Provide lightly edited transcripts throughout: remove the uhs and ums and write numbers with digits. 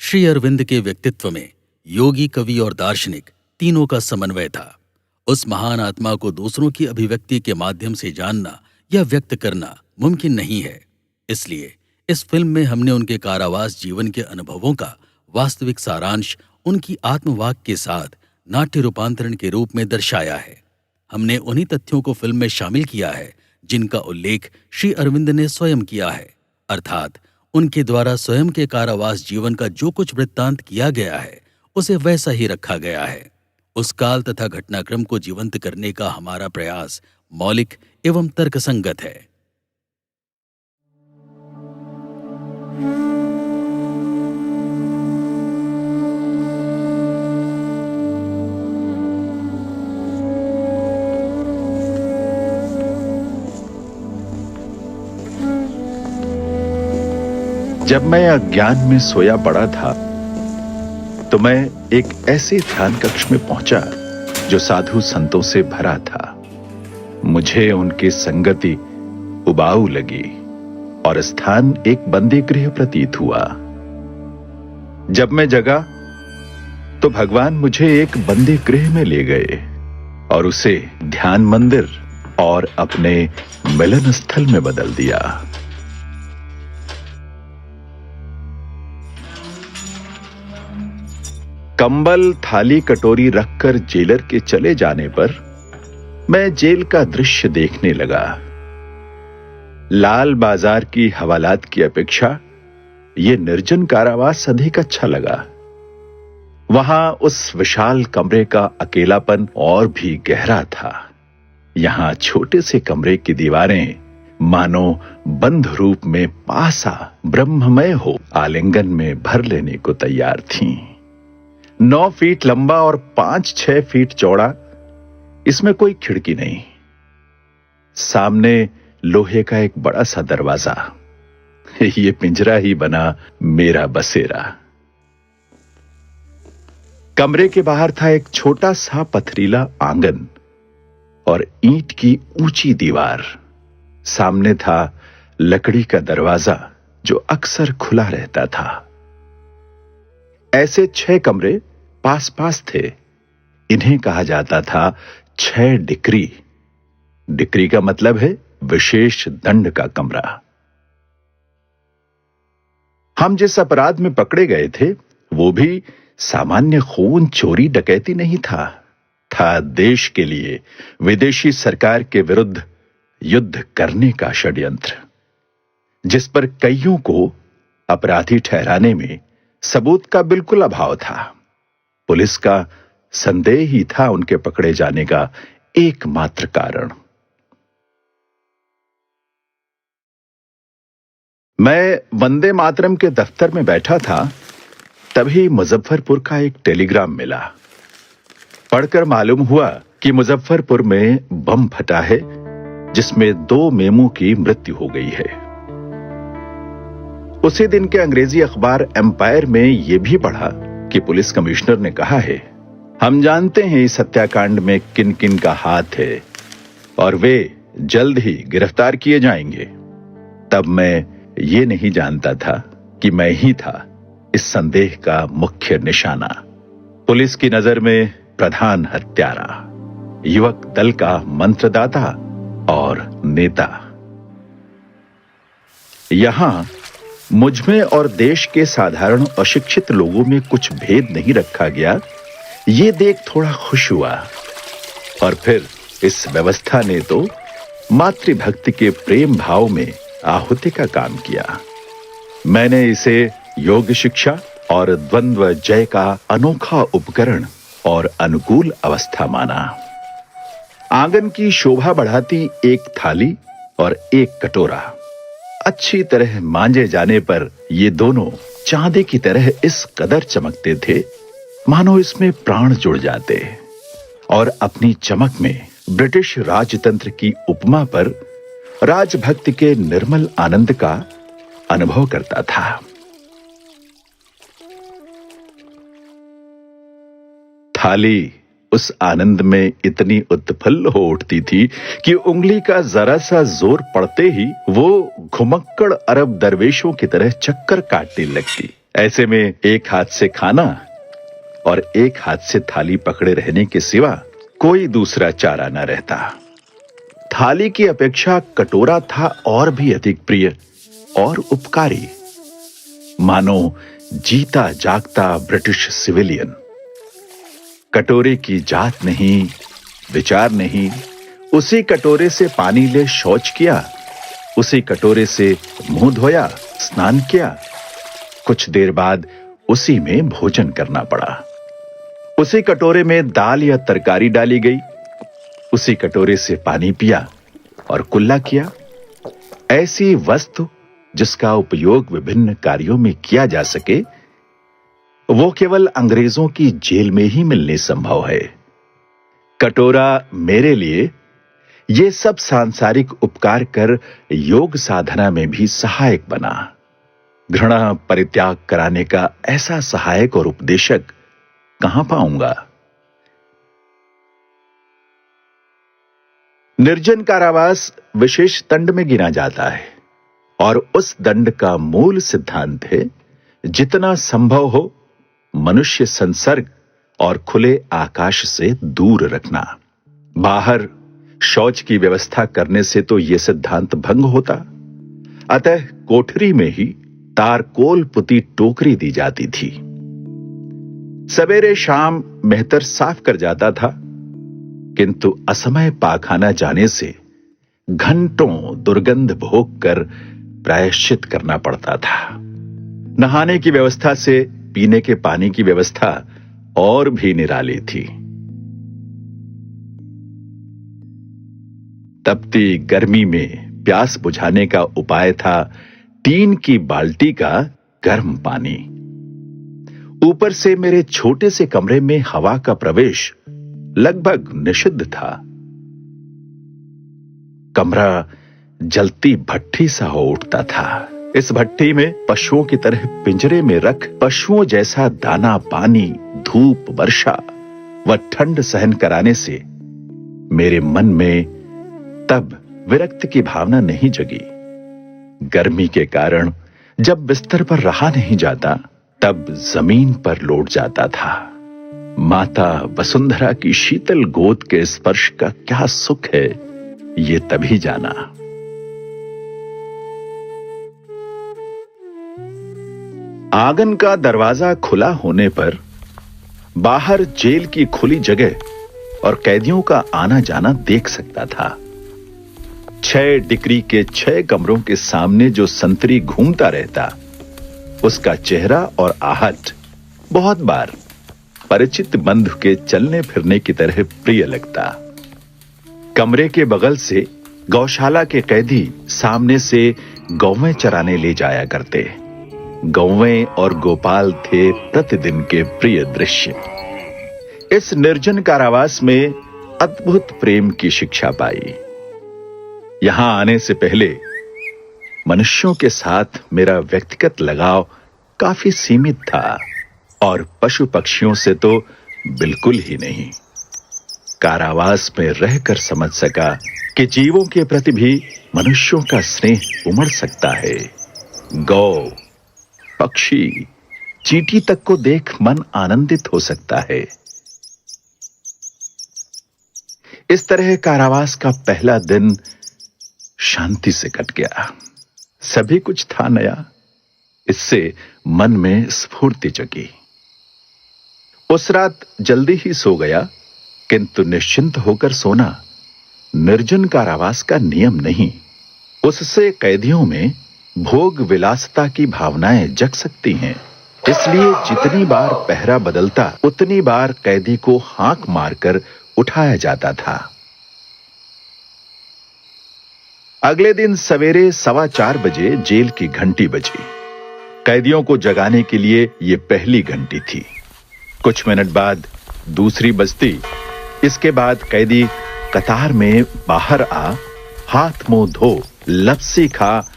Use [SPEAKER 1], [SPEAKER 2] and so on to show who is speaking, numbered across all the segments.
[SPEAKER 1] श्री अरविंद के व्यक्तित्व में योगी, कवि और दार्शनिक तीनों का समन्वय था। उस महान आत्मा को दूसरों की अभिव्यक्ति के माध्यम से जानना या व्यक्त करना मुमकिन नहीं है। इसलिए इस फिल्म में हमने उनके कारावास जीवन के अनुभवों का वास्तविक सारांश उनकी आत्मवाक के साथ नाट्य रूपांतरण के रूप में दर्शाया है। हमने उन्हीं तथ्यों को फिल्म में शामिल किया है जिनका उल्लेख श्री अरविंद ने स्वयं किया है, अर्थात उनके द्वारा स्वयं के कारावास जीवन का जो कुछ वृत्तांत किया गया है उसे वैसा ही रखा गया है। उस काल तथा घटनाक्रम को जीवंत करने का हमारा प्रयास मौलिक एवं तर्कसंगत है।
[SPEAKER 2] जब मैं अज्ञान में सोया पड़ा था तो मैं एक ऐसे ध्यान कक्ष में पहुंचा जो साधु संतों से भरा था। मुझे उनकी संगति उबाऊ लगी और स्थान एक बंदी गृह प्रतीत हुआ। जब मैं जगा तो भगवान मुझे एक बंदी गृह में ले गए और उसे ध्यान मंदिर और अपने मिलन स्थल में बदल दिया। कंबल, थाली, कटोरी रखकर जेलर के चले जाने पर मैं जेल का दृश्य देखने लगा। लाल बाजार की हवालात की अपेक्षा यह निर्जन कारावास अधिक अच्छा लगा। वहां उस विशाल कमरे का अकेलापन और भी गहरा था। यहां छोटे से कमरे की दीवारें मानो बंध रूप में पासा ब्रह्ममय हो आलिंगन में भर लेने को तैयार थीं। 9 फीट लंबा और 5-6 फीट चौड़ा, इसमें कोई खिड़की नहीं। सामने लोहे का एक बड़ा सा दरवाजा। ये पिंजरा ही बना मेरा बसेरा। कमरे के बाहर था एक छोटा सा पथरीला आंगन और ईंट की ऊंची दीवार। सामने था लकड़ी का दरवाजा जो अक्सर खुला रहता था। ऐसे 6 कमरे पास पास थे। इन्हें कहा जाता था 6 डिक्री। डिक्री का मतलब है विशेष दंड का कमरा। हम जिस अपराध में पकड़े गए थे वो भी सामान्य खून चोरी डकैती नहीं था देश के लिए विदेशी सरकार के विरुद्ध युद्ध करने का षड्यंत्र, जिस पर कईयों को अपराधी ठहराने में सबूत का बिल्कुल अभाव था। पुलिस का संदेह ही था उनके पकड़े जाने का एकमात्र कारण। मैं वंदे मातरम के दफ्तर में बैठा था, तभी मुजफ्फरपुर का एक टेलीग्राम मिला। पढ़कर मालूम हुआ कि मुजफ्फरपुर में बम फटा है जिसमें 2 मेमों की मृत्यु हो गई है। उसी दिन के अंग्रेजी अखबार एम्पायर में यह भी पढ़ा कि पुलिस कमिश्नर ने कहा है, हम जानते हैं इस हत्याकांड में किन किन का हाथ है और वे जल्द ही गिरफ्तार किए जाएंगे। तब मैं ये नहीं जानता था कि मैं ही था इस संदेह का मुख्य निशाना। पुलिस की नजर में प्रधान हत्यारा, युवक दल का मंत्रदाता और नेता। यहां मुझमें और देश के साधारण अशिक्षित लोगों में कुछ भेद नहीं रखा गया, ये देख थोड़ा खुश हुआ। और फिर इस व्यवस्था ने तो मातृभक्ति के प्रेम भाव में आहुति का काम किया। मैंने इसे योग शिक्षा और द्वंद्व जय का अनोखा उपकरण और अनुकूल अवस्था माना। आंगन की शोभा बढ़ाती एक थाली और एक कटोरा अच्छी तरह मांजे जाने पर ये दोनों चांदी की तरह इस कदर चमकते थे मानो इसमें प्राण जुड़ जाते, और अपनी चमक में ब्रिटिश राजतंत्र की उपमा पर राजभक्ति के निर्मल आनंद का अनुभव करता था। थाली उस आनंद में इतनी उत्फुल्ल हो उठती थी कि उंगली का जरा सा जोर पड़ते ही वो घुमक्कड़ अरब दरवेशों की तरह चक्कर काटने लगती। ऐसे में एक हाथ से खाना और एक हाथ से थाली पकड़े रहने के सिवा कोई दूसरा चारा न रहता। थाली की अपेक्षा कटोरा था और भी अधिक प्रिय और उपकारी, मानो जीता जागता ब्रिटिश सिविलियन। कटोरे की जात नहीं, विचार नहीं, उसी कटोरे से पानी ले शौच किया, उसी कटोरे से मुंह धोया, स्नान किया, कुछ देर बाद उसी में भोजन करना पड़ा। उसी कटोरे में दाल या तरकारी डाली गई, उसी कटोरे से पानी पिया और कुल्ला किया। ऐसी वस्तु जिसका उपयोग विभिन्न कार्यों में किया जा सके, वो केवल अंग्रेजों की जेल में ही मिलनी संभव है। कटोरा मेरे लिए ये सब सांसारिक उपकार कर योग साधना में भी सहायक बना। घृणा परित्याग कराने का ऐसा सहायक और उपदेशक कहां पाऊंगा? निर्जन कारावास विशेष दंड में गिना जाता है और उस दंड का मूल सिद्धांत है जितना संभव हो मनुष्य संसर्ग और खुले आकाश से दूर रखना। बाहर शौच की व्यवस्था करने से तो यह सिद्धांत भंग होता, अतः कोठरी में ही तारकोल पुती टोकरी दी जाती थी। सवेरे शाम मेहतर साफ कर जाता था, किंतु असमय पाखाना जाने से घंटों दुर्गंध भोग कर प्रायश्चित करना पड़ता था। नहाने की व्यवस्था से पीने के पानी की व्यवस्था और भी निराली थी। तपती गर्मी में प्यास बुझाने का उपाय था टीन की बाल्टी का गर्म पानी। ऊपर से मेरे छोटे से कमरे में हवा का प्रवेश लगभग निषिद्ध था। कमरा जलती भट्ठी सा हो उठता था। इस भट्ठी में पशुओं की तरह पिंजरे में रख पशुओं जैसा दाना पानी, धूप, वर्षा व ठंड सहन कराने से मेरे मन में तब विरक्ति की भावना नहीं जगी। गर्मी के कारण जब बिस्तर पर रहा नहीं जाता, तब जमीन पर लौट जाता था। माता वसुंधरा की शीतल गोद के स्पर्श का क्या सुख है, ये तभी जाना। आंगन का दरवाजा खुला होने पर बाहर जेल की खुली जगह और कैदियों का आना जाना देख सकता था। 6 डिग्री के 6 कमरों के सामने जो संतरी घूमता रहता, उसका चेहरा और आहट बहुत बार परिचित बंधु के चलने फिरने की तरह प्रिय लगता। कमरे के बगल से गौशाला के कैदी सामने से गौवें चराने ले जाया करते। गौवें और गोपाल थे प्रतिदिन के प्रिय दृश्य। इस निर्जन कारावास में अद्भुत प्रेम की शिक्षा पाई। यहां आने से पहले मनुष्यों के साथ मेरा व्यक्तिगत लगाव काफी सीमित था और पशु पक्षियों से तो बिल्कुल ही नहीं। कारावास में रहकर समझ सका कि जीवों के प्रति भी मनुष्यों का स्नेह उमड़ सकता है। गौ, पक्षी, चींटी तक को देख मन आनंदित हो सकता है। इस तरह कारावास का पहला दिन शांति से कट गया। सभी कुछ था नया, इससे मन में स्फूर्ति जगी। उस रात जल्दी ही सो गया, किंतु निश्चिंत होकर सोना निर्जन कारावास का नियम नहीं। उससे कैदियों में भोग विलासता की भावनाएं जग सकती हैं। इसलिए जितनी बार पहरा बदलता, उतनी बार कैदी को हांक मारकर उठाया जाता था। अगले दिन सवेरे 4:15 बजे जेल की घंटी बजी। कैदियों को जगाने के लिए यह पहली घंटी थी। कुछ मिनट बाद दूसरी बजती। इसके बाद कैदी कतार में बाहर आ, हाथ मुंह धो, लपसी खा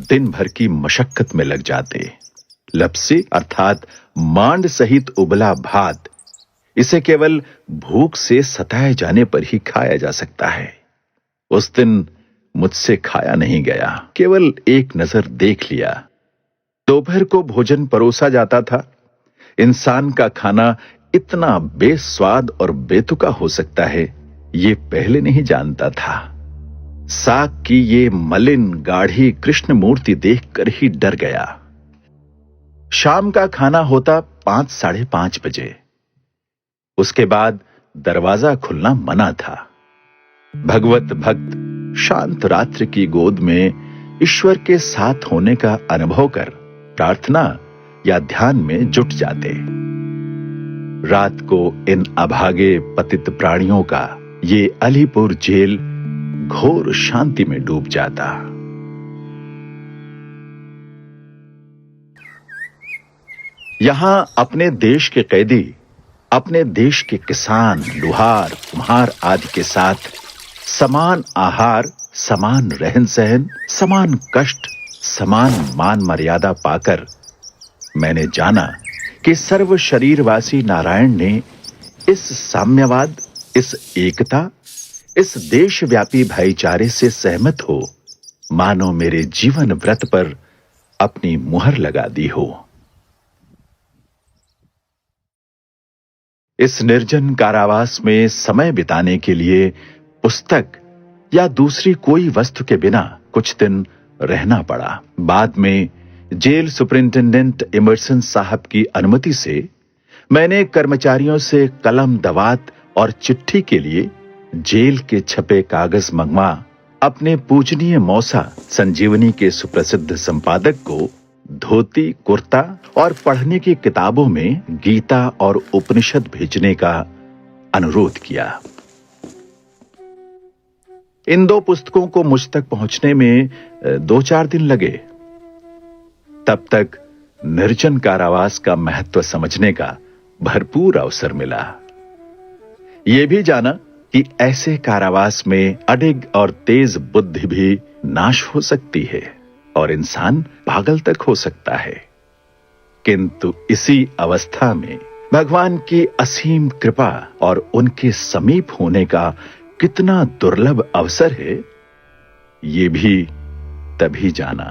[SPEAKER 2] दिन भर की मशक्कत में लग जाते। लपसी अर्थात मांड सहित उबला भात। इसे केवल भूख से सताए जाने पर ही खाया जा सकता है। उस दिन मुझसे खाया नहीं गया, केवल एक नजर देख लिया। दोपहर को भोजन परोसा जाता था। इंसान का खाना इतना बेस्वाद और बेतुका हो सकता है, ये पहले नहीं जानता था। साग की ये मलिन गाढ़ी कृष्ण मूर्ति देखकर ही डर गया। शाम का खाना होता 5 साढ़े 5 बजे। उसके बाद दरवाजा खुलना मना था। भगवत भक्त शांत रात्रि की गोद में ईश्वर के साथ होने का अनुभव कर प्रार्थना या ध्यान में जुट जाते। रात को इन अभागे पतित प्राणियों का ये अलीपुर जेल घोर शांति में डूब जाता। यहां अपने देश के कैदी अपने देश के किसान, लुहार, कुम्हार आदि के साथ समान आहार, समान रहन सहन, समान कष्ट, समान मान मर्यादा पाकर मैंने जाना कि सर्व शरीरवासी नारायण ने इस साम्यवाद, इस एकता, इस देशव्यापी भाईचारे से सहमत हो मानो मेरे जीवन व्रत पर अपनी मुहर लगा दी हो। इस निर्जन कारावास में समय बिताने के लिए पुस्तक या दूसरी कोई वस्तु के बिना कुछ दिन रहना पड़ा। बाद में जेल सुपरिंटेंडेंट इमर्सन साहब की अनुमति से मैंने कर्मचारियों से कलम, दवात और चिट्ठी के लिए जेल के छपे कागज मंगवा अपने पूजनीय मौसा संजीवनी के सुप्रसिद्ध संपादक को धोती, कुर्ता और पढ़ने की किताबों में गीता और उपनिषद भेजने का अनुरोध किया। इन 2 पुस्तकों को मुझ तक पहुंचने में 2-4 दिन लगे। तब तक निर्जन कारावास का महत्व समझने का भरपूर अवसर मिला। यह भी जाना कि ऐसे कारावास में अडिग और तेज बुद्धि भी नाश हो सकती है और इंसान पागल तक हो सकता है। किंतु इसी अवस्था में भगवान की असीम कृपा और उनके समीप होने का कितना दुर्लभ अवसर है, ये भी तभी जाना।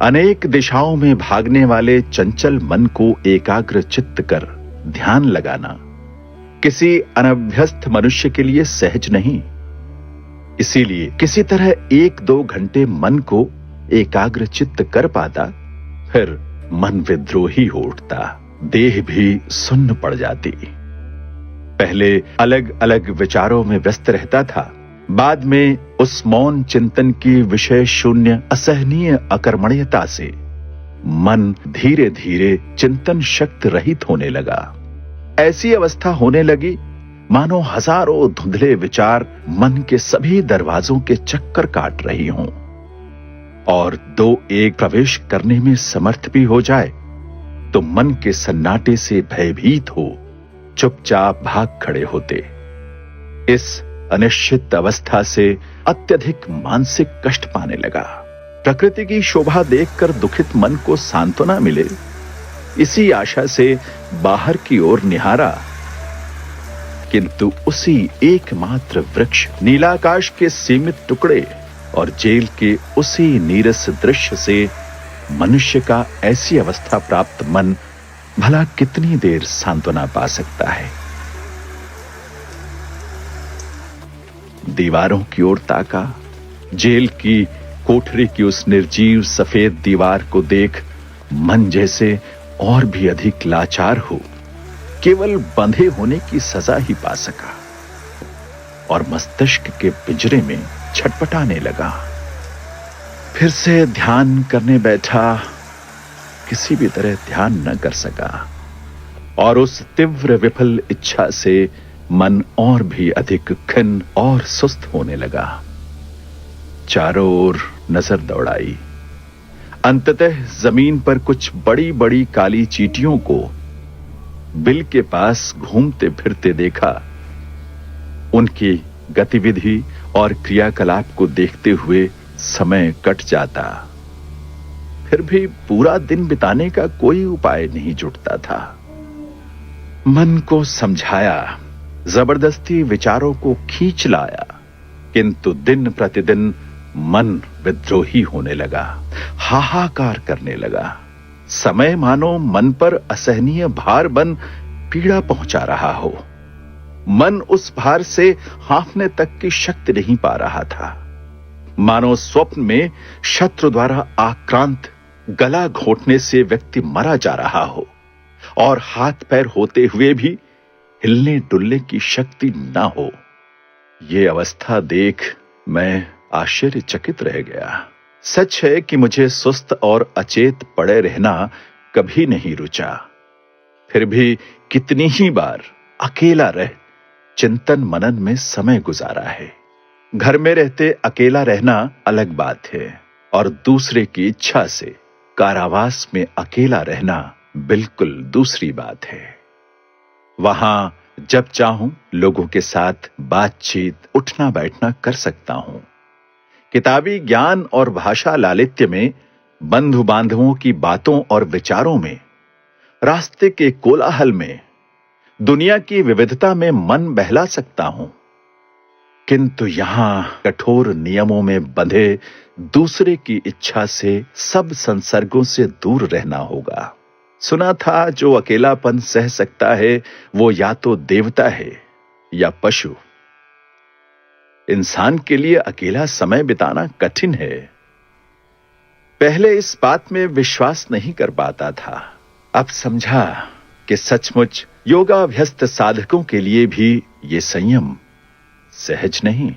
[SPEAKER 2] अनेक दिशाओं में भागने वाले चंचल मन को एकाग्र चित्त कर ध्यान लगाना किसी अनभ्यस्त मनुष्य के लिए सहज नहीं। इसीलिए किसी तरह 1-2 घंटे मन को एकाग्र चित्त कर पाता, फिर मन विद्रोही हो उठता, देह भी सुन्न पड़ जाती। पहले अलग अलग विचारों में व्यस्त रहता था, बाद में उस मौन चिंतन की विषय शून्य असहनीय अकर्मण्यता से मन धीरे धीरे चिंतन शक्ति रहित होने लगा। ऐसी अवस्था होने लगी मानो हजारों धुंधले विचार मन के सभी दरवाजों के चक्कर काट रही हों, और 2-1 प्रवेश करने में समर्थ भी हो जाए तो मन के सन्नाटे से भयभीत हो चुपचाप भाग खड़े होते। इस अनिश्चित अवस्था से अत्यधिक मानसिक कष्ट पाने लगा। प्रकृति की शोभा देखकर दुखित मन को सांत्वना मिले, इसी आशा से बाहर की ओर निहारा, किंतु उसी एकमात्र वृक्ष, नीलाकाश के सीमित टुकड़े और जेल के उसी नीरस दृश्य से मनुष्य का ऐसी अवस्था प्राप्त मन भला कितनी देर सांत्वना पा सकता है। दीवारों की ओर ताका, जेल की कोठरी की उस निर्जीव सफेद दीवार को देख मन जैसे और भी अधिक लाचार हो केवल बंधे होने की सजा ही पा सका और मस्तिष्क के पिंजरे में छटपटाने लगा। फिर से ध्यान करने बैठा, किसी भी तरह ध्यान न कर सका और उस तीव्र विफल इच्छा से मन और भी अधिक खिन्न और सुस्त होने लगा। चारों ओर नजर दौड़ाई, अंततः जमीन पर कुछ बड़ी बड़ी काली चींटियों को बिल के पास घूमते फिरते देखा। उनकी गतिविधि और क्रियाकलाप को देखते हुए समय कट जाता, फिर भी पूरा दिन बिताने का कोई उपाय नहीं जुटता था। मन को समझाया, जबरदस्ती विचारों को खींच लाया, किंतु दिन प्रतिदिन मन विद्रोही होने लगा, हाहाकार करने लगा। समय मानो मन पर असहनीय भार बन पीड़ा पहुंचा रहा हो। मन उस भार से हाँफने तक की शक्ति नहीं पा रहा था। मानो स्वप्न में शत्रु द्वारा आक्रांत गला घोंटने से व्यक्ति मरा जा रहा हो और हाथ पैर होते हुए भी हिलने डुलने की शक्ति ना हो। ये अवस्था देख मैं आश्चर्यचकित रह गया। सच है कि मुझे सुस्त और अचेत पड़े रहना कभी नहीं रुचा। फिर भी कितनी ही बार अकेला रह चिंतन मनन में समय गुजारा है। घर में रहते अकेला रहना अलग बात है और दूसरे की इच्छा से कारावास में अकेला रहना बिल्कुल दूसरी बात है। वहां जब चाहूं लोगों के साथ बातचीत, उठना बैठना कर सकता हूं। किताबी ज्ञान और भाषा लालित्य में, बंधु बांधवों की बातों और विचारों में, रास्ते के कोलाहल में, दुनिया की विविधता में मन बहला सकता हूं। किंतु यहां कठोर नियमों में बंधे दूसरे की इच्छा से सब संसर्गों से दूर रहना होगा। सुना था जो अकेलापन सह सकता है वो या तो देवता है या पशु। इंसान के लिए अकेला समय बिताना कठिन है। पहले इस बात में विश्वास नहीं कर पाता था। अब समझा कि सचमुच योगाभ्यस्त साधकों के लिए भी ये संयम सहज नहीं।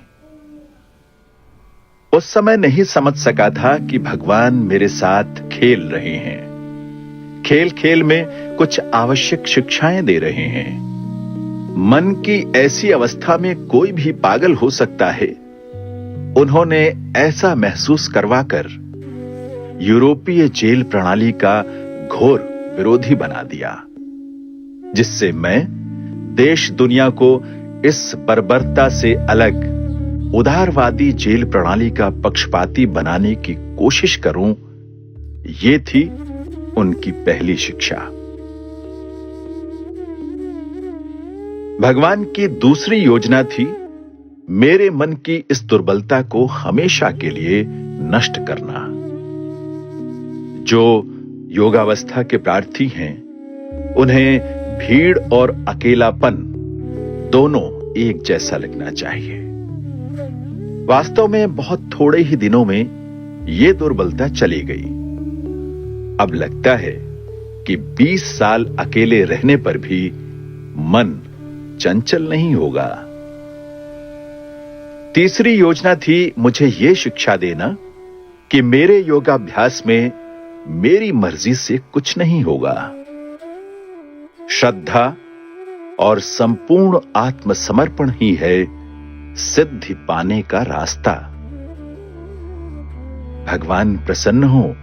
[SPEAKER 2] उस समय नहीं समझ सका था कि भगवान मेरे साथ खेल रहे हैं। खेल खेल में कुछ आवश्यक शिक्षाएं दे रहे हैं। मन की ऐसी अवस्था में कोई भी पागल हो सकता है। उन्होंने ऐसा महसूस करवाकर यूरोपीय जेल प्रणाली का घोर विरोधी बना दिया, जिससे मैं देश दुनिया को इस बर्बरता से अलग उदारवादी जेल प्रणाली का पक्षपाती बनाने की कोशिश करूं, ये थी उनकी पहली शिक्षा। भगवान की दूसरी योजना थी मेरे मन की इस दुर्बलता को हमेशा के लिए नष्ट करना। जो योगावस्था के प्रार्थी हैं, उन्हें भीड़ और अकेलापन दोनों एक जैसा लगना चाहिए। वास्तव में बहुत थोड़े ही दिनों में यह दुर्बलता चली गई। अब लगता है कि 20 साल अकेले रहने पर भी मन चंचल नहीं होगा। तीसरी योजना थी मुझे यह शिक्षा देना कि मेरे योगाभ्यास में मेरी मर्जी से कुछ नहीं होगा। श्रद्धा और संपूर्ण आत्मसमर्पण ही है सिद्धि पाने का रास्ता। भगवान प्रसन्न हो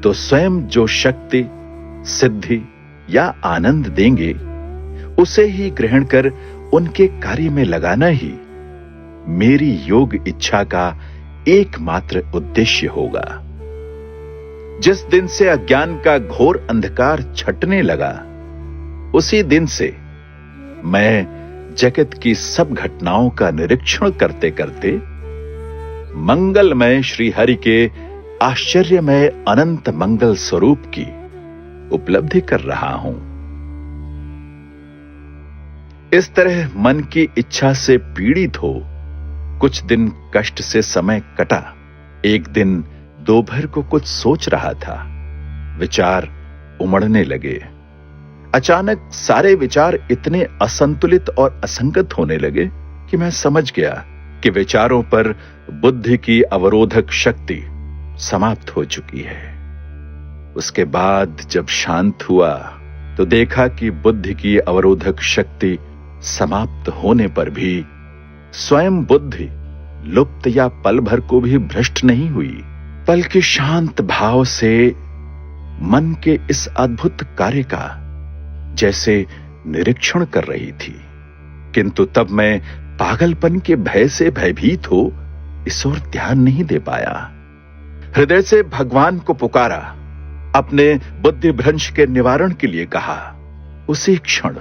[SPEAKER 2] तो स्वयं जो शक्ति, सिद्धि या आनंद देंगे, उसे ही ग्रहण कर उनके कार्य में लगाना ही मेरी योग इच्छा का एकमात्र उद्देश्य होगा। जिस दिन से अज्ञान का घोर अंधकार छटने लगा, उसी दिन से मैं जगत की सब घटनाओं का निरीक्षण करते करते मंगलमय श्री हरि के आश्चर्यमय अनंत मंगल स्वरूप की उपलब्धि कर रहा हूं। इस तरह मन की इच्छा से पीड़ित हो कुछ दिन कष्ट से समय कटा। एक दिन दोपहर को कुछ सोच रहा था, विचार उमड़ने लगे। अचानक सारे विचार इतने असंतुलित और असंगत होने लगे कि मैं समझ गया कि विचारों पर बुद्धि की अवरोधक शक्ति समाप्त हो चुकी है। उसके बाद जब शांत हुआ तो देखा कि बुद्धि की अवरोधक शक्ति समाप्त होने पर भी स्वयं बुद्धि लुप्त या पल भर को भी भ्रष्ट नहीं हुई, बल्कि शांत भाव से मन के इस अद्भुत कार्य का जैसे निरीक्षण कर रही थी। किंतु तब मैं पागलपन के भय से भयभीत हो इस ओर ध्यान नहीं दे पाया। हृदय से भगवान को पुकारा, अपने बुद्धि भ्रंश के निवारण के लिए कहा। उसी क्षण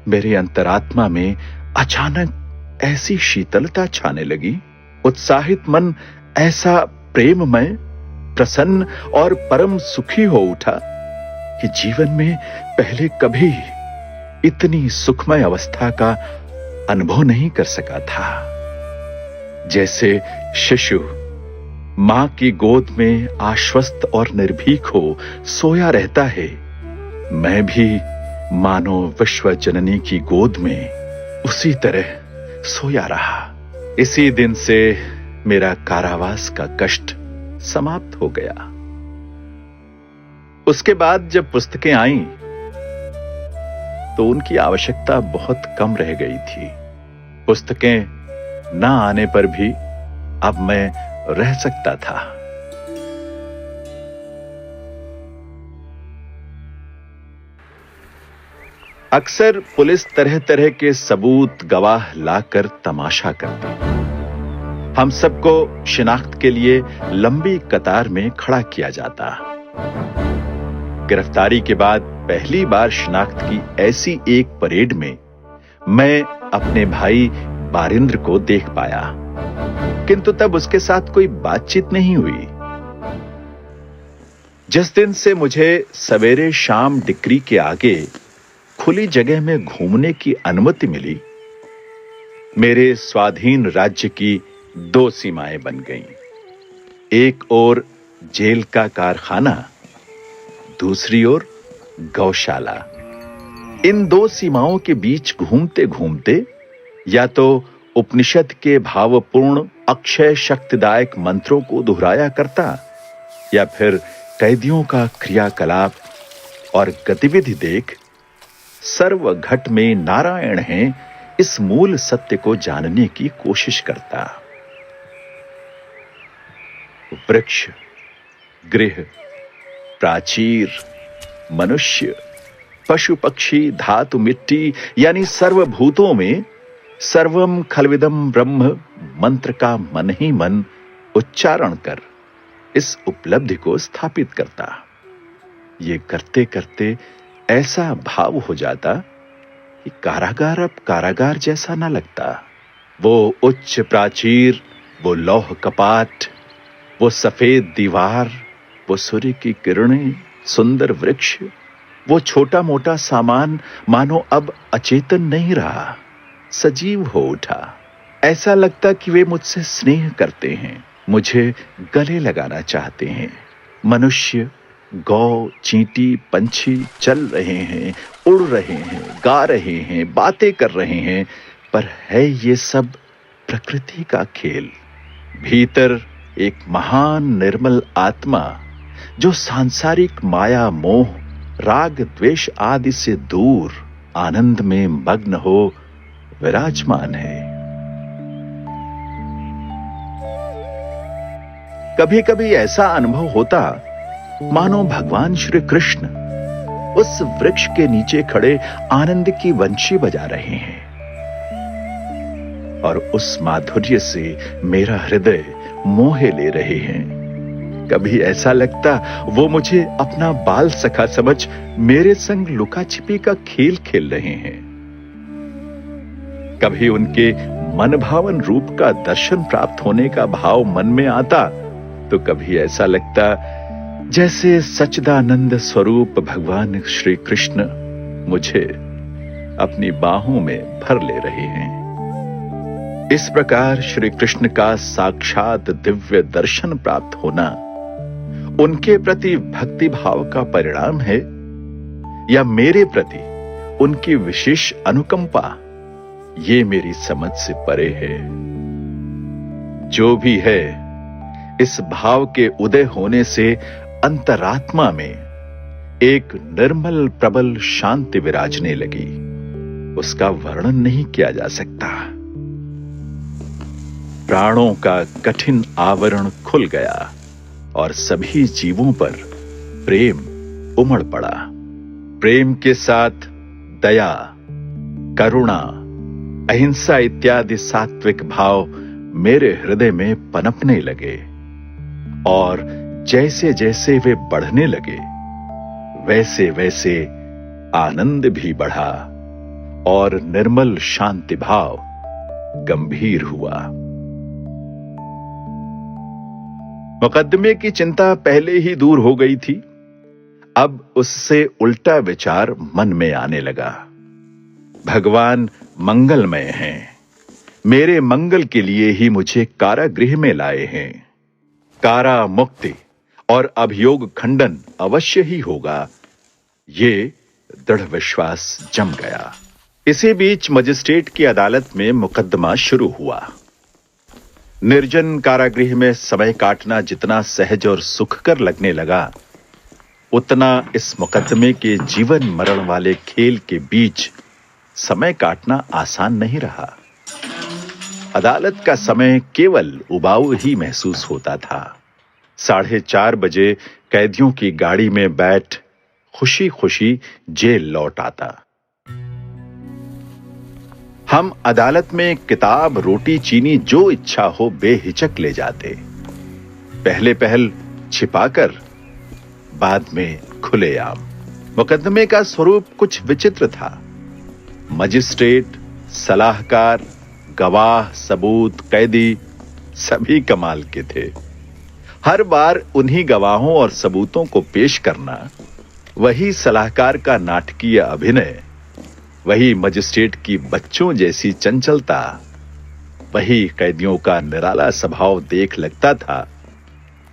[SPEAKER 2] मेरे अंतरात्मा में अचानक ऐसी शीतलता छाने लगी उत्साहित मन ऐसा प्रेममय, प्रसन्न और परम सुखी हो उठा कि जीवन में पहले कभी इतनी सुखमय अवस्था का अनुभव नहीं कर सका था। जैसे शिशु मां की गोद में आश्वस्त और निर्भीक हो सोया रहता है, मैं भी मानो विश्व जननी की गोद में उसी तरह सोया रहा। इसी दिन से मेरा कारावास का कष्ट समाप्त हो गया। उसके बाद जब पुस्तकें आईं, तो उनकी आवश्यकता बहुत कम रह गई थी। पुस्तकें ना आने पर भी अब मैं रह सकता था। अक्सर पुलिस तरह तरह के सबूत गवाह लाकर तमाशा करती। हम सबको शिनाख्त के लिए लंबी कतार में खड़ा किया जाता। गिरफ्तारी के बाद पहली बार शिनाख्त की ऐसी एक परेड में मैं अपने भाई बारिंद्र को देख पाया, किंतु तब उसके साथ कोई बातचीत नहीं हुई। जिस दिन से मुझे सवेरे शाम डिक्री के आगे खुली जगह में घूमने की अनुमति मिली, मेरे स्वाधीन राज्य की दो सीमाएं बन गईं। एक ओर जेल का कारखाना, दूसरी ओर गौशाला। इन दो सीमाओं के बीच घूमते घूमते या तो उपनिषद के भावपूर्ण अक्षय शक्तिदायक मंत्रों को दोहराया करता, या फिर कैदियों का क्रियाकलाप और गतिविधि देख सर्व घट में नारायण हैं इस मूल सत्य को जानने की कोशिश करता। वृक्ष, गृह, प्राचीर, मनुष्य, पशु पक्षी, धातु मिट्टी यानी सर्वभूतों में सर्वम खलविदम ब्रह्म मंत्र का मन ही मन उच्चारण कर इस उपलब्धि को स्थापित करता। ये करते करते ऐसा भाव हो जाता कि कारागार अब कारागार जैसा ना लगता। वो उच्च प्राचीर, वो लौह कपाट, वो सफेद दीवार, वो सूर्य की किरणें, सुंदर वृक्ष, वो छोटा मोटा सामान मानो अब अचेतन नहीं रहा, सजीव हो उठा। ऐसा लगता कि वे मुझसे स्नेह करते हैं, मुझे गले लगाना चाहते हैं। मनुष्य, गौ, चींटी, पंछी चल रहे हैं, उड़ रहे हैं, गा रहे हैं, बातें कर रहे हैं, पर है ये सब प्रकृति का खेल। भीतर एक महान निर्मल आत्मा जो सांसारिक माया मोह, राग द्वेष आदि से दूर आनंद में मग्न हो विराजमान है। कभी कभी ऐसा अनुभव होता मानो भगवान श्री कृष्ण उस वृक्ष के नीचे खड़े आनंद की वंशी बजा रहे हैं और उस माधुर्य से मेरा हृदय मोहे ले रहे हैं। कभी ऐसा लगता वो मुझे अपना बाल सखा समझ मेरे संग लुका छिपी का खेल खेल रहे हैं। कभी उनके मनभावन रूप का दर्शन प्राप्त होने का भाव मन में आता, तो कभी ऐसा लगता जैसे सच्चिदानंद स्वरूप भगवान श्री कृष्ण मुझे अपनी बाहों में भर ले रहे हैं। इस प्रकार श्री कृष्ण का साक्षात दिव्य दर्शन प्राप्त होना उनके प्रति भक्ति भाव का परिणाम है या मेरे प्रति उनकी विशेष अनुकंपा, ये मेरी समझ से परे है। जो भी है, इस भाव के उदय होने से अंतरात्मा में एक निर्मल प्रबल शांति विराजने लगी। उसका वर्णन नहीं किया जा सकता। प्राणों का कठिन आवरण खुल गया और सभी जीवों पर प्रेम उमड़ पड़ा। प्रेम के साथ दया, करुणा, अहिंसा इत्यादि सात्विक भाव मेरे हृदय में पनपने लगे और जैसे जैसे वे बढ़ने लगे वैसे वैसे आनंद भी बढ़ा और निर्मल शांति भाव गंभीर हुआ। मुकदमे की चिंता पहले ही दूर हो गई थी। अब उससे उल्टा विचार मन में आने लगा। भगवान मंगलमय हैं। मेरे मंगल के लिए ही मुझे कारागृह में लाए हैं। कारा मुक्ति और अभियोग खंडन अवश्य ही होगा, ये दृढ़ विश्वास जम गया। इसी बीच मजिस्ट्रेट की अदालत में मुकदमा शुरू हुआ। निर्जन कारागृह में समय काटना जितना सहज और सुखकर लगने लगा, उतना इस मुकदमे के जीवन मरण वाले खेल के बीच समय काटना आसान नहीं रहा। अदालत का समय केवल उबाऊ ही महसूस होता था। 4:30 बजे कैदियों की गाड़ी में बैठ खुशी खुशी जेल लौट आता। हम अदालत में किताब, रोटी, चीनी जो इच्छा हो बेहिचक ले जाते। पहले पहल छिपाकर, बाद में खुलेआम। मुकदमे का स्वरूप कुछ विचित्र था। मजिस्ट्रेट, सलाहकार, गवाह, सबूत, कैदी सभी कमाल के थे। हर बार उन्हीं गवाहों और सबूतों को पेश करना, वही सलाहकार का नाटकीय अभिनय, वही मजिस्ट्रेट की बच्चों जैसी चंचलता, वही कैदियों का निराला स्वभाव देख लगता था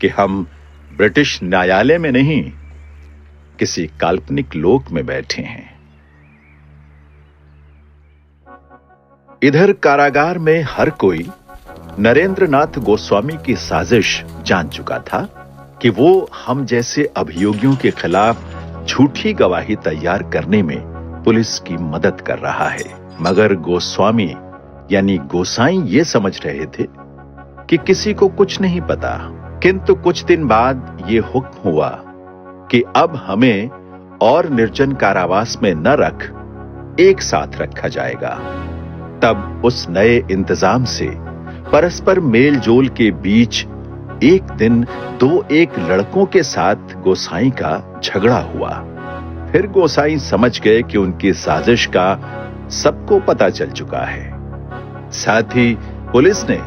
[SPEAKER 2] कि हम ब्रिटिश न्यायालय में नहीं, किसी काल्पनिक लोक में बैठे हैं। इधर कारागार में हर कोई नरेंद्रनाथ गोस्वामी की साजिश जान चुका था कि वो हम जैसे अभियोगियों के खिलाफ झूठी गवाही तैयार करने में पुलिस की मदद कर रहा है। मगर गोस्वामी यानी गोसाई ये समझ रहे थे कि किसी को कुछ नहीं पता। किंतु कुछ दिन बाद ये हुक्म हुआ कि अब हमें और निर्जन कारावास में न रख, एक साथ रखा जाएगा। तब उस नए इंतजाम से परस्पर मेल जोल के बीच एक दिन 2 लड़कों के साथ गोसाई का झगड़ा हुआ। फिर गोसाई समझ गए कि उनकी साजिश का सबको पता चल चुका है। साथ ही पुलिस ने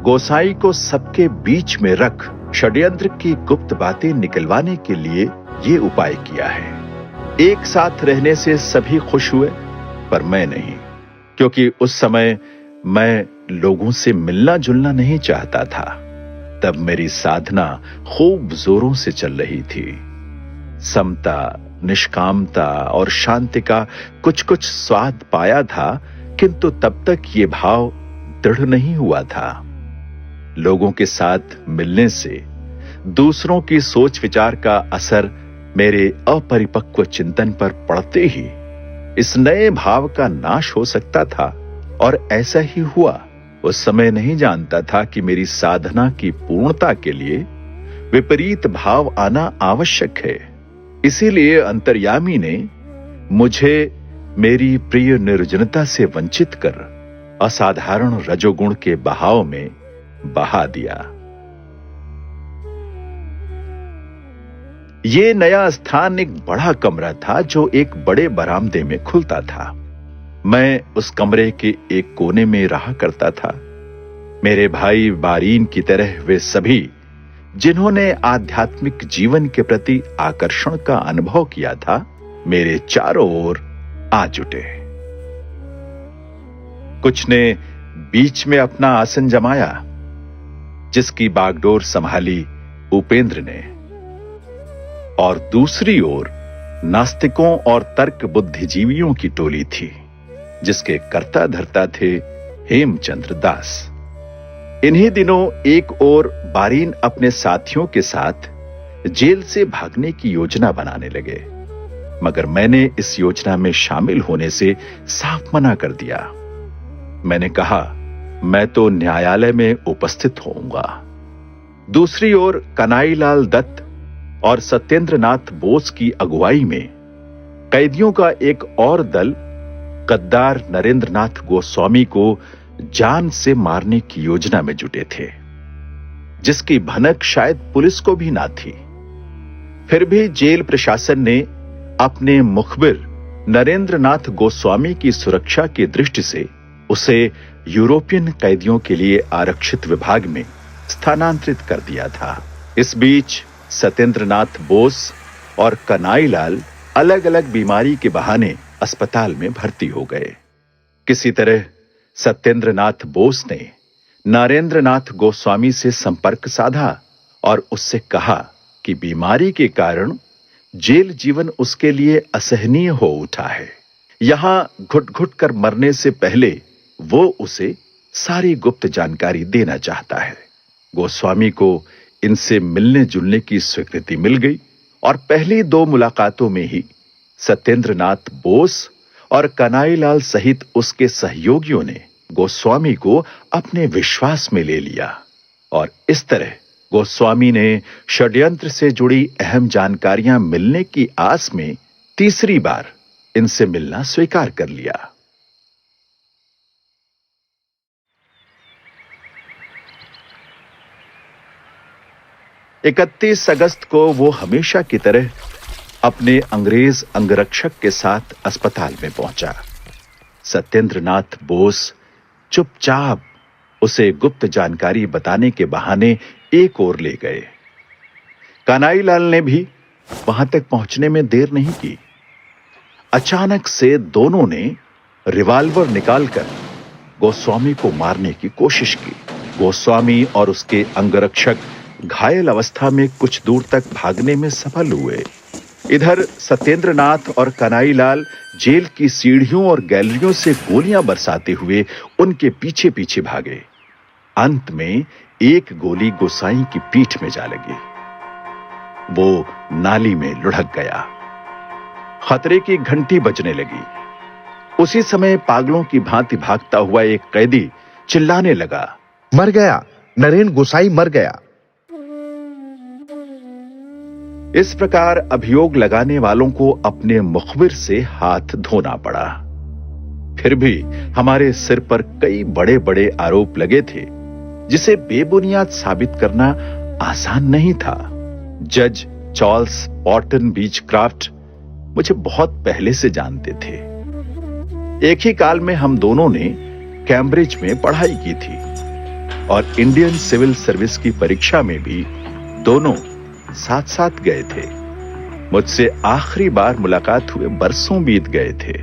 [SPEAKER 2] गोसाई को सबके बीच में रख षड्यंत्र की गुप्त बातें निकलवाने के लिए ये उपाय किया है। एक साथ रहने से सभी खुश हुए, पर मैं नहीं, क्योंकि उस समय मैं लोगों से मिलना जुलना नहीं चाहता था। तब मेरी साधना खूब जोरों से चल रही थी। समता, निष्कामता और शांति का कुछ कुछ स्वाद पाया था, किंतु तब तक ये भाव दृढ़ नहीं हुआ था। लोगों के साथ मिलने से दूसरों की सोच विचार का असर मेरे अपरिपक्व चिंतन पर पड़ते ही इस नए भाव का नाश हो सकता था, और ऐसा ही हुआ। उस समय नहीं जानता था कि मेरी साधना की पूर्णता के लिए विपरीत भाव आना आवश्यक है। इसीलिए अंतर्यामी ने मुझे मेरी प्रिय निर्जनता से वंचित कर असाधारण रजोगुण के बहाव में बहा दिया। ये नया स्थान एक बड़ा कमरा था जो एक बड़े बरामदे में खुलता था। मैं उस कमरे के एक कोने में रहा करता था। मेरे भाई बारीन की तरह वे सभी जिन्होंने आध्यात्मिक जीवन के प्रति आकर्षण का अनुभव किया था, मेरे चारों ओर आ जुटे। कुछ ने बीच में अपना आसन जमाया, जिसकी बागडोर संभाली उपेंद्र ने, और दूसरी ओर नास्तिकों और तर्क बुद्धिजीवियों की टोली थी, जिसके कर्ता धर्ता थे हेमचंद्र दास। इन्हीं दिनों एक ओर बारीन अपने साथियों के साथ जेल से भागने की योजना बनाने लगे, मगर मैंने इस योजना में शामिल होने से साफ मना कर दिया। मैंने कहा, मैं तो न्यायालय में उपस्थित होऊंगा। दूसरी ओर कनाईलाल दत्त और सत्येंद्रनाथ बोस की अगुवाई में कैदियों का एक और दल गद्दार नरेंद्रनाथ गोस्वामी को जान से मारने की योजना में जुटे थे, जिसकी भनक शायद पुलिस को भी ना थी। फिर भी जेल प्रशासन ने अपने मुखबिर नरेंद्रनाथ गोस्वामी की सुरक्षा की दृष्टि से उसे यूरोपियन कैदियों के लिए आरक्षित विभाग में स्थानांतरित कर दिया था। इस बीच सत्येंद्रनाथ बोस और कन्हैयालाल अलग अलग बीमारी के बहाने अस्पताल में भर्ती हो गए। किसी तरह सत्येंद्रनाथ बोस ने नरेंद्रनाथ गोस्वामी से संपर्क साधा और उससे कहा कि बीमारी के कारण जेल जीवन उसके लिए असहनीय हो उठा है। यहां घुट घुट कर मरने से पहले वो उसे सारी गुप्त जानकारी देना चाहता है। गोस्वामी को इनसे मिलने जुलने की स्वीकृति मिल गई और पहली 2 मुलाकातों में ही सत्येंद्रनाथ बोस और कन्हैयालाल सहित उसके सहयोगियों ने गोस्वामी को अपने विश्वास में ले लिया और इस तरह गोस्वामी ने षड्यंत्र से जुड़ी अहम जानकारियां मिलने की आस में तीसरी बार इनसे मिलना स्वीकार कर लिया। 31 अगस्त को वो हमेशा की तरह अपने अंग्रेज अंगरक्षक के साथ अस्पताल में पहुंचा। सत्येंद्रनाथ बोस चुपचाप उसे गुप्त जानकारी बताने के बहाने एक ओर ले गए। कन्हैयालाल ने भी वहां तक पहुंचने में देर नहीं की। अचानक से दोनों ने रिवॉल्वर निकालकर गोस्वामी को मारने की कोशिश की। गोस्वामी और उसके अंगरक्षक घायल अवस्था में कुछ दूर तक भागने में सफल हुए। इधर सत्येंद्रनाथ और कन्हैयालाल जेल की सीढ़ियों और गैलरियों से गोलियां बरसाते हुए उनके पीछे पीछे भागे। अंत में एक गोली गोसाई की पीठ में जा लगी। वो नाली में लुढ़क गया। खतरे की घंटी बजने लगी। उसी समय पागलों की भांति भागता हुआ एक कैदी चिल्लाने लगा,
[SPEAKER 3] मर गया, नरेन गोसाई मर गया।
[SPEAKER 2] इस प्रकार अभियोग लगाने वालों को अपने मुखबिर से हाथ धोना पड़ा। फिर भी हमारे सिर पर कई बड़े बड़े आरोप लगे थे जिसे बेबुनियाद साबित करना आसान नहीं था। जज चार्ल्स ऑर्टन बीचक्राफ्ट मुझे बहुत पहले से जानते थे। एक ही काल में हम दोनों ने कैम्ब्रिज में पढ़ाई की थी और इंडियन सिविल सर्विस की परीक्षा में भी दोनों साथ साथ गए थे। मुझसे आखिरी बार मुलाकात हुए बरसों बीत गए थे।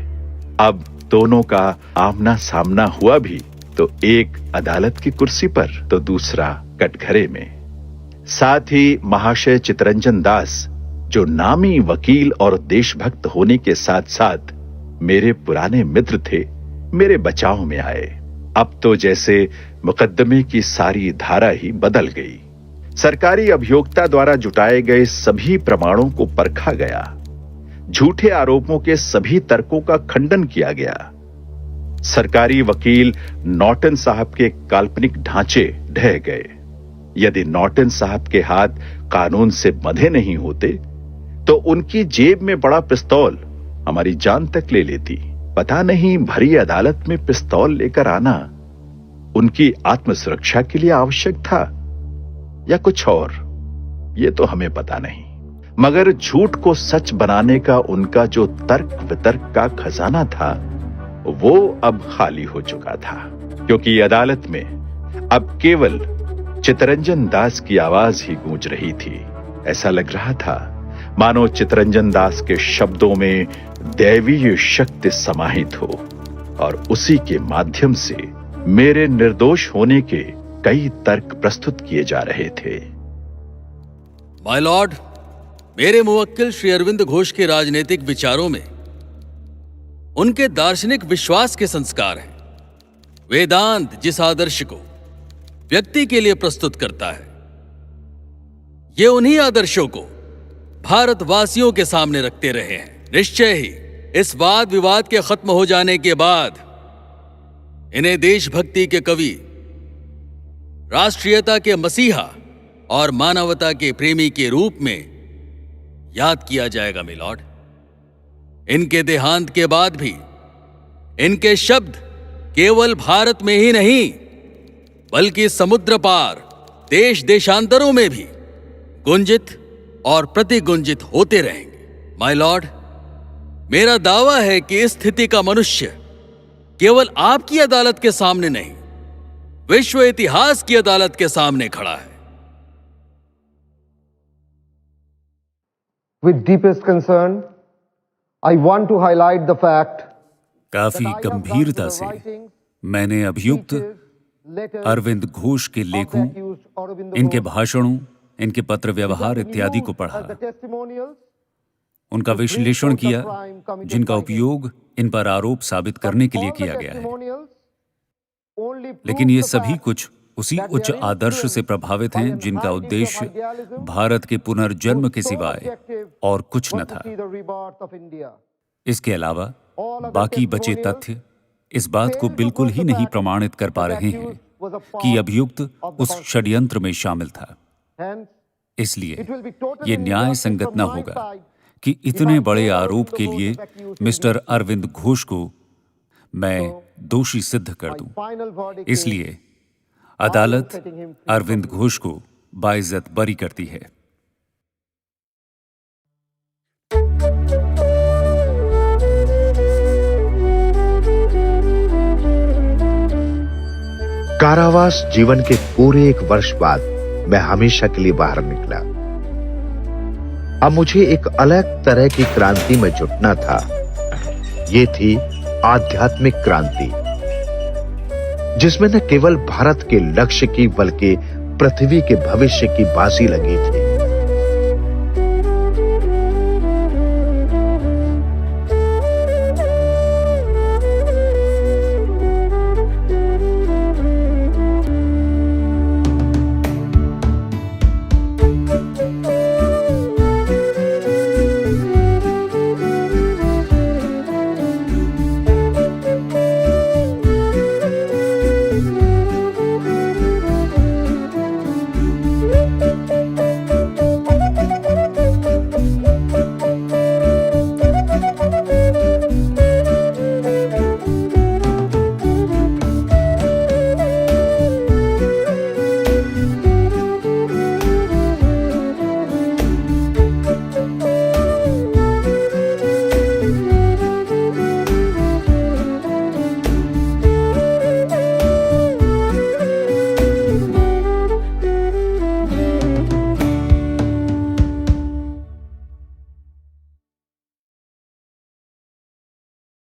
[SPEAKER 2] अब दोनों का आमना सामना हुआ भी तो एक अदालत की कुर्सी पर तो दूसरा कटघरे में। साथ ही महाशय चितरंजन दास, जो नामी वकील और देशभक्त होने के साथ साथ मेरे पुराने मित्र थे, मेरे बचाव में आए। अब तो जैसे मुकदमे की सारी धारा ही बदल गई। सरकारी अभियोक्ता द्वारा जुटाए गए सभी प्रमाणों को परखा गया। झूठे आरोपों के सभी तर्कों का खंडन किया गया। सरकारी वकील नॉर्टन साहब के काल्पनिक ढांचे ढह गए। यदि नॉर्टन साहब के हाथ कानून से बंधे नहीं होते तो उनकी जेब में बड़ा पिस्तौल हमारी जान तक ले लेती। पता नहीं भरी अदालत में पिस्तौल लेकर आना उनकी आत्मसुरक्षा के लिए आवश्यक था या कुछ और, ये तो हमें पता नहीं। मगर झूठ को सच बनाने का उनका जो तर्क वितर्क का खजाना था वो अब खाली हो चुका था, क्योंकि अदालत में अब केवल चितरंजन दास की आवाज ही गूंज रही थी। ऐसा लग रहा था मानो चितरंजन दास के शब्दों में दैवीय शक्ति समाहित हो और उसी के माध्यम से मेरे निर्दोष होने के कई तर्क प्रस्तुत किए जा रहे थे।
[SPEAKER 1] माय लॉर्ड, मेरे मुवक्किल श्री अरविंद घोष के राजनीतिक विचारों में उनके दार्शनिक विश्वास के संस्कार हैं। वेदांत जिस आदर्श को व्यक्ति के लिए प्रस्तुत करता है, ये उन्हीं आदर्शों को भारतवासियों के सामने रखते रहे हैं। निश्चय ही इस वाद विवाद के खत्म हो जाने के बाद इन्हें देशभक्ति के कवि, राष्ट्रीयता के मसीहा और मानवता के प्रेमी के रूप में याद किया जाएगा मिलॉर्ड। इनके देहांत के बाद भी इनके शब्द केवल भारत में ही नहीं बल्कि समुद्र पार देश देशांतरों में भी गुंजित और प्रतिगुंजित होते रहेंगे। माय लॉर्ड, मेरा दावा है कि इस स्थिति का मनुष्य केवल आपकी अदालत के सामने नहीं, विश्व इतिहास की अदालत के सामने खड़ा है।
[SPEAKER 4] With deepest concern, I want to highlight the fact
[SPEAKER 5] काफी गंभीरता से मैंने अभियुक्त अरविंद घोष के लेखों, इनके भाषणों, इनके पत्र व्यवहार इत्यादि को पढ़ा, उनका विश्लेषण किया, जिनका उपयोग इन पर आरोप साबित करने के लिए किया गया है। लेकिन ये सभी कुछ उसी उच्च आदर्श से प्रभावित हैं जिनका उद्देश्य भारत के पुनर्जन्म के सिवाय और कुछ न था। इसके अलावा बाकी बचे तथ्य इस बात को बिल्कुल ही नहीं प्रमाणित कर पा रहे हैं कि अभियुक्त उस षड्यंत्र में शामिल था। इसलिए ये न्याय संगत न होगा कि इतने बड़े आरोप के लिए मिस्टर अरविंद घोष को मैं दोषी सिद्ध कर दूं। इसलिए अदालत अरविंद घोष को बाइज्जत बरी करती है।
[SPEAKER 3] कारावास जीवन के पूरे 1 वर्ष बाद मैं हमेशा के लिए बाहर निकला। अब मुझे एक अलग तरह की क्रांति में जुटना था। ये थी आध्यात्मिक क्रांति, जिसमें न केवल भारत के लक्ष्य की बल्कि पृथ्वी के भविष्य की बाजी लगी थी।